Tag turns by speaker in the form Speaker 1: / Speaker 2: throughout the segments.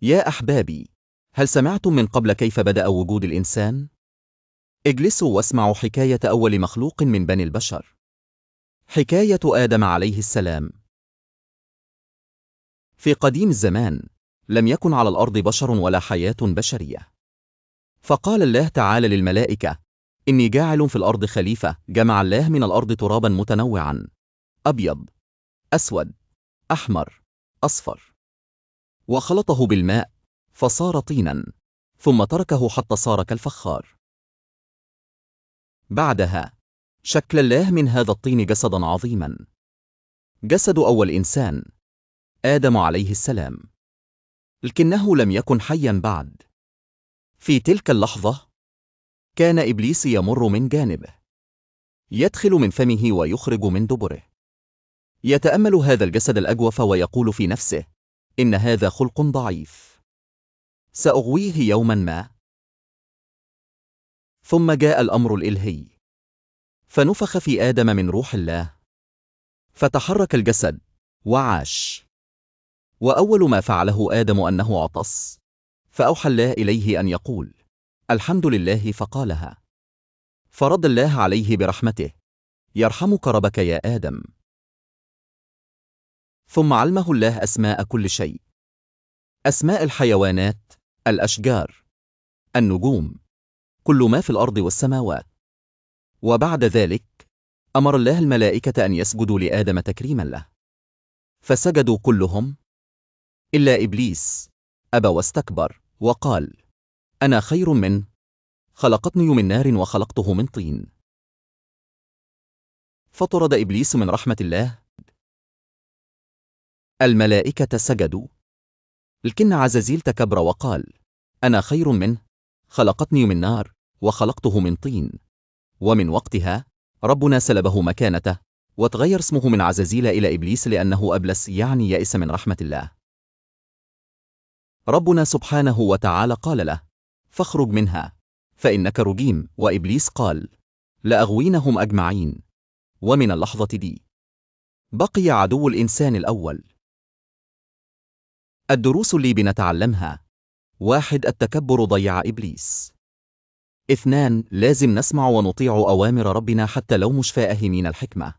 Speaker 1: يا أحبابي، هل سمعتم من قبل كيف بدأ وجود الإنسان؟ اجلسوا واسمعوا حكاية أول مخلوق من بني البشر، حكاية آدم عليه السلام. في قديم الزمان لم يكن على الأرض بشر ولا حياة بشرية، فقال الله تعالى للملائكة: إني جاعل في الأرض خليفة. جمع الله من الأرض ترابا متنوعا، أبيض، أسود، أحمر، أصفر، وخلطه بالماء فصار طينا، ثم تركه حتى صار كالفخار. بعدها شكل الله من هذا الطين جسدا عظيما، جسد أول إنسان آدم عليه السلام، لكنه لم يكن حيا بعد. في تلك اللحظة كان إبليس يمر من جانبه، يدخل من فمه ويخرج من دبره، يتأمل هذا الجسد الأجوف ويقول في نفسه: إن هذا خلق ضعيف، سأغويه يوما ما. ثم جاء الأمر الإلهي، فنفخ في آدم من روح الله، فتحرك الجسد وعاش. وأول ما فعله آدم أنه عطس، فأوحى الله إليه أن يقول: الحمد لله، فقالها. فرد الله عليه برحمته: يرحمك ربك يا آدم. ثم علمه الله أسماء كل شيء، أسماء الحيوانات، الأشجار، النجوم، كل ما في الأرض والسماوات. وبعد ذلك أمر الله الملائكة أن يسجدوا لآدم تكريما له، فسجدوا كلهم إلا إبليس، أبى واستكبر وقال: أنا خير منه، خلقتني من نار وخلقته من طين. فطرد إبليس من رحمة الله. الملائكة سجدوا، لكن عزازيل تكبر وقال: أنا خير منه، خلقتني من نار وخلقته من طين. ومن وقتها ربنا سلبه مكانته، وتغير اسمه من عزازيل إلى إبليس لأنه أبلس، يعني يئس من رحمة الله. ربنا سبحانه وتعالى قال له: فاخرج منها فإنك رجيم. وإبليس قال: لأغوينهم أجمعين. ومن اللحظة دي بقي عدو الإنسان الأول. الدروس اللي بنتعلمها: 1. التكبر ضيع إبليس. 2. لازم نسمع ونطيع أوامر ربنا حتى لو مش فاهمين الحكمة.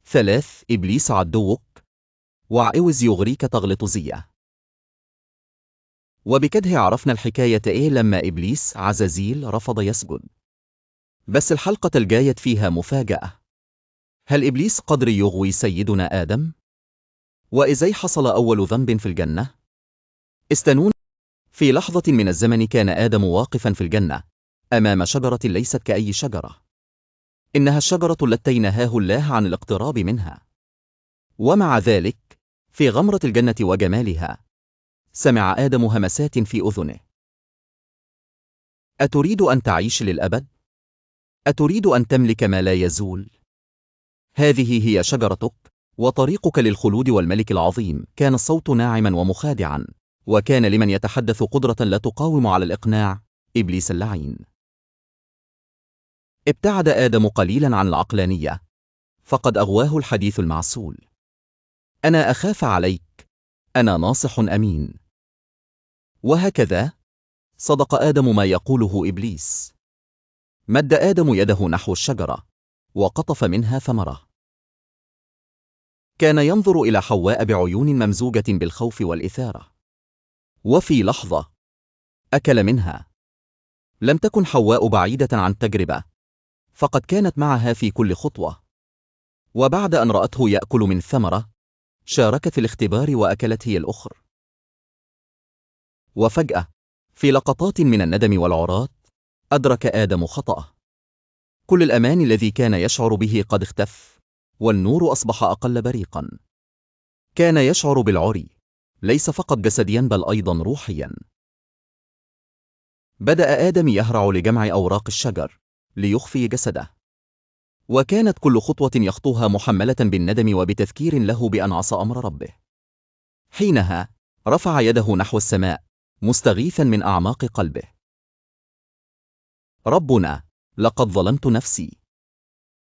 Speaker 1: 3. إبليس عدوك، وعاوز يغريك تغلط زيه. وبكده عرفنا الحكاية إيه لما إبليس عزازيل رفض يسجد. بس الحلقة الجاية فيها مفاجأة. هل إبليس قدر يغوي سيدنا آدم؟ وإزاي حصل أول ذنب في الجنة؟ استنون. في لحظة من الزمن كان آدم واقفا في الجنة أمام شجرة ليست كأي شجرة، إنها الشجرة التي نهاه الله عن الاقتراب منها. ومع ذلك في غمرة الجنة وجمالها سمع آدم همسات في أذنه: أتريد أن تعيش للأبد؟ أتريد أن تملك ما لا يزول؟ هذه هي شجرتك وطريقك للخلود والملك العظيم. كان الصوت ناعما ومخادعا، وكان لمن يتحدث قدرة لا تقاوم على الإقناع: إبليس اللعين. ابتعد آدم قليلا عن العقلانية، فقد أغواه الحديث المعسول: أنا أخاف عليك، أنا ناصح أمين. وهكذا صدق آدم ما يقوله إبليس. مد آدم يده نحو الشجرة وقطف منها ثمرة. كان ينظر إلى حواء بعيون ممزوجة بالخوف والإثارة، وفي لحظة أكل منها. لم تكن حواء بعيدة عن التجربة، فقد كانت معها في كل خطوة. وبعد أن رأته يأكل من الثمرة شاركت في الاختبار وأكلت هي الأخر. وفجأة في لقطات من الندم والعراة أدرك آدم خطأه. كل الأمان الذي كان يشعر به قد اختف، والنور أصبح أقل بريقا. كان يشعر بالعري، ليس فقط جسديا بل أيضا روحيا. بدأ آدم يهرع لجمع أوراق الشجر ليخفي جسده، وكانت كل خطوة يخطوها محملة بالندم وبتذكير له بأن عصى أمر ربه. حينها رفع يده نحو السماء مستغيثا من أعماق قلبه: ربنا، لقد ظلمت نفسي،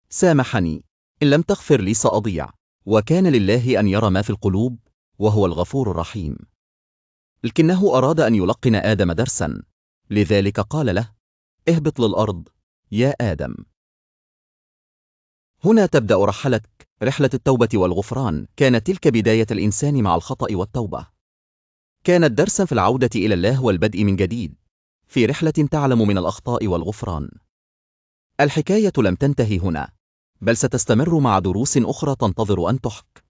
Speaker 1: سامحني، إن لم تغفر لي سأضيع. وكان لله أن يرى ما في القلوب، وهو الغفور الرحيم. لكنه أراد أن يلقن آدم درسا، لذلك قال له: اهبط للأرض يا آدم. هنا تبدأ رحلة التوبة والغفران. كانت تلك بداية الإنسان مع الخطأ والتوبة. كانت درسا في العودة إلى الله والبدء من جديد، في رحلة تعلم من الأخطاء والغفران. الحكاية لم تنتهي هنا، بل ستستمر مع دروس أخرى تنتظر أن تحك.